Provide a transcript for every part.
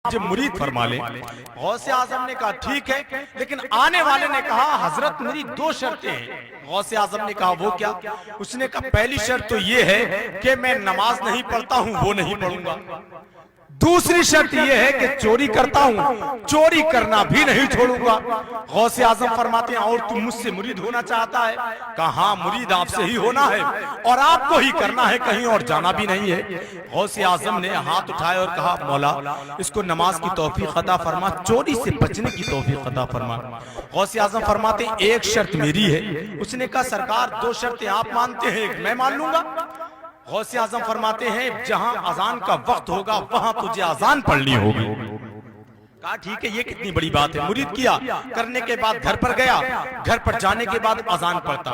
मुझे मुरीद फरमा ले। गौसे आजम ने कहा ठीक है, लेकिन आने वाले ने कहा हजरत मेरी दो शर्तें हैं। गौसे आजम ने कहा वो क्या? उसने कहा पहली शर्त तो ये है कि मैं नमाज नहीं पढ़ता हूं, वो नहीं पढ़ूंगा। दूसरी शर्त यह है कि चोरी करता हूं, चोरी करना भी नहीं छोड़ूंगा। गौसे आजम फरमाते हैं और तुम मुझसे मुरीद होना चाहता है? कहा हाँ, मुरीद आपसे ही होना है और आपको ही करना है, कहीं और जाना भी नहीं है। गौसे आजम ने हाथ उठाए और कहा मौला इसको नमाज की तौफीक अता फरमा, चोरी से बचने की तौफीक अता फरमा। गौसे आजम फरमाते हैं एक शर्त मेरी है। उसने कहा सरकार दो शर्तें आप मानते हैं, एक मैं मान लूंगा। गौसे आजम फरमाते हैं जहां अजान का वक्त होगा वहां तुझे अजान पढ़नी होगी। कहा ठीक है, ये कितनी बड़ी बात है। मुरीद किया, करने के बाद घर पर गया, घर पर जाने के बाद अजान पढ़ता।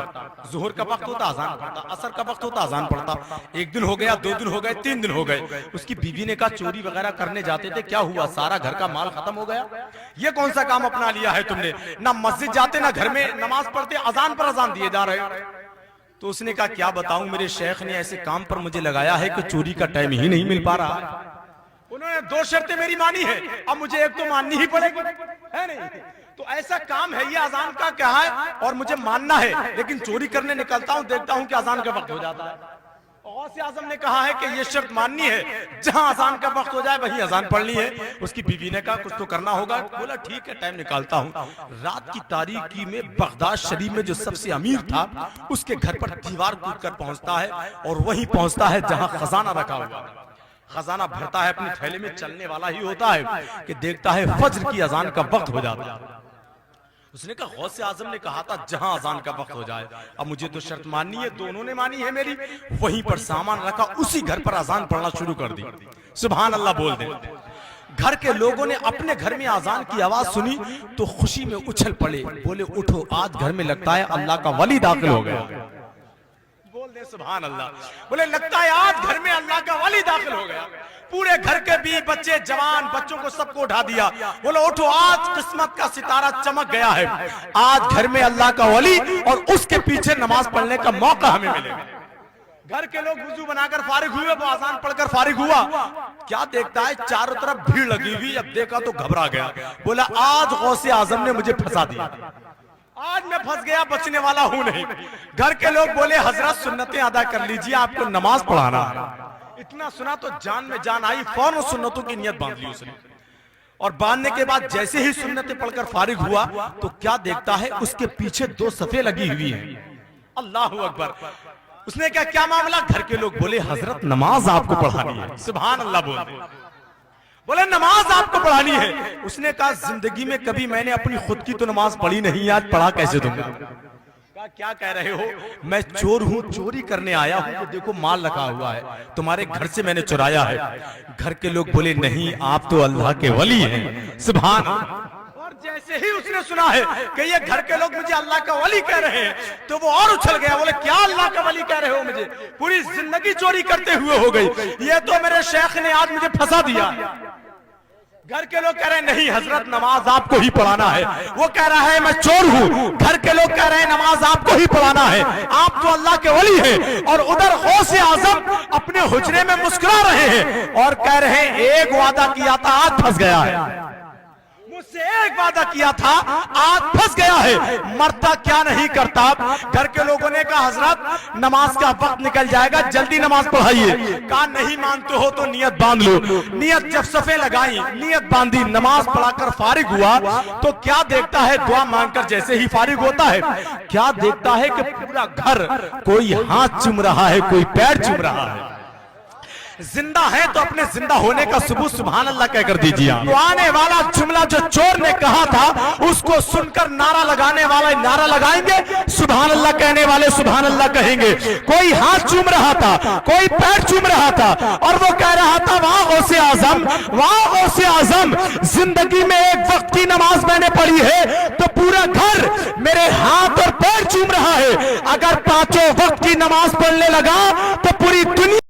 जुहर का वक्त होता अजान पढ़ता, असर का वक्त होता अजान पढ़ता। एक दिन हो गया, दो दिन हो गए, तीन दिन हो गए। उसकी बीवी ने कहा चोरी वगैरह करने जाते थे, क्या हुआ? सारा घर का माल खत्म हो गया। ये कौन सा काम अपना लिया है तुमने? ना मस्जिद जाते ना घर में नमाज पढ़ते, अजान पर अजान दिए जा रहे। तो उसने कहा क्या बताऊं, मेरे शेख ने ऐसे काम पर मुझे लगाया है कि चोरी का टाइम ही नहीं मिल पा रहा। उन्होंने दो शर्तें मेरी मानी है, अब मुझे एक तो माननी ही पड़ेगी, है नहीं? तो ऐसा काम है ये अजान का क्या है और मुझे मानना है, लेकिन चोरी करने निकलता हूं, देखता हूं कि अजान का वक्त हो जाता है। गौसे आजम ने कहा है कि ये शर्त माननी है, जहां अजान का वक्त हो जाए वहीं अजान पढ़नी है। उसकी बीवी ने कहा कुछ तो करना होगा। बोला ठीक है, टाइम निकालता हूं। रात की तारीकी में बगदाद शरीफ में जो सबसे अमीर था उसके घर पर दीवार कूद कर पहुंचता है और वहीं पहुंचता है जहां खजाना रखा हुआ है। खजाना भरता है, अपने थैले में चलने वाला ही होता है कि देखता है फज्र की अजान का वक्त हो जाता है। उसने कहा गौसे आजम ने कहा था जहां अजान का वक्त हो जाए, अब मुझे तो शर्त माननी है, दोनों ने मानी है मेरी। वहीं पर सामान रखा, उसी घर पर अजान पढ़ना शुरू कर दी। सुभान अल्लाह बोल दे। घर के लोगों ने अपने घर में अजान की आवाज सुनी तो खुशी में उछल पड़े, बोले उठो आज घर में लगता है अल्लाह का वली दाखिल हो गया। बोल दे सुभान अल्लाह। बोले लगता है आज घर में अल्लाह का वली दाखिल हो गया। पूरे घर के भी बच्चे जवान बच्चों को सबको उठा दिया। बोलो उठो आज किस्मत का सितारा चमक गया है, आज घर में अल्लाह का वली और उसके पीछे नमाज पढ़ने का मौका हमें मिलेगा। घर के लोग वुजू बनाकर फारिग हुए, वो अजान पढ़कर फारिग हुआ। क्या देखता है चारों तरफ भीड़ लगी हुई, अब देखा तो घबरा गया। बोला आज गौसे आजम ने मुझे फंसा दिया, आज मैं फंस गया, बचने वाला हूं नहीं। घर के लोग बोले हजरत सुन्नतें अदा कर लीजिए, आपको नमाज पढ़ाना है। इतना सुना तो जान में जान आई, फौरन सुन्नतों की नियत बांध ली उसने। और बांधने के बाद जैसे ही सुन्नतें पढ़कर फारिग हुआ तो क्या देखता है उसके पीछे दो सफे लगी हुई हैं। अल्लाह अकबर। उसने क्या क्या मामला? घर के लोग बोले हजरत नमाज आपको पढ़ानी है। सुभान अल्लाह बोले नमाज आपको पढ़ानी है। उसने कहा जिंदगी में कभी मैंने अपनी खुद की तो नमाज पढ़ी नहीं, आज पढ़ा कैसे दूंगा? क्या कह रहे हो? मैं चोर हूं, चोरी करने आया हूं, तो देखो माल रखा हुआ है, तुम्हारे घर से मैंने चुराया है। घर के लोग बोले नहीं आप तो अल्लाह के वली हैं। सुभान। और जैसे ही उसने सुना है कि ये घर के लोग मुझे अल्लाह का वली कह रहे हैं तो वो और उछल गया। बोले क्या अल्लाह का वली कह रहे हो? मुझे पूरी जिंदगी चोरी करते हुए हो गई, ये तो मेरे शेख ने आज मुझे फंसा दिया। घर के लोग कह रहे हैं नहीं हजरत नमाज आपको ही पढ़ाना है। वो कह रहा है मैं चोर हूं। घर के लोग कह रहे हैं नमाज आपको ही पढ़ाना है, आप तो अल्लाह के वली हैं। और उधर गौसे आजम अपने हुजरे में मुस्कुरा रहे हैं और कह रहे हैं एक वादा किया था आज फंस गया है, मुझसे एक वादा किया था आज फंस गया है, मरता क्या नहीं करता। घर के लोगों ने कहा हजरत नमाज का वक्त निकल जाएगा, जल्दी नमाज पढ़ाइए। कहा नहीं मानते हो तो नियत बांध लो। नियत जब सफे लगाई, नियत बांधी, नमाज पढ़ाकर फारिग हुआ तो क्या देखता है दुआ मांगकर जैसे ही फारिग होता है क्या देखता है कि पूरा घर कोई हाथ चूम रहा है, कोई पैर चूम रहा है। जिंदा है तो अपने जिंदा होने का सबूत सुभान अल्लाह कहकर दीजिए। तो आने वाला जुमला जो चोर ने कहा था उसको सुनकर नारा लगाने वाला नारा लगाएंगे, सुभान अल्लाह कहने वाले सुभान अल्लाह कहेंगे। कोई हाथ चूम रहा था, कोई पैर चूम रहा था और वो कह रहा था वाह गौसे आजम, वाह गौसे आजम, जिंदगी में एक वक्त की नमाज मैंने पढ़ी है तो पूरा घर मेरे हाथ और पैर चूम रहा है। अगर पांचों वक्त की नमाज पढ़ने लगा तो पूरी दुनिया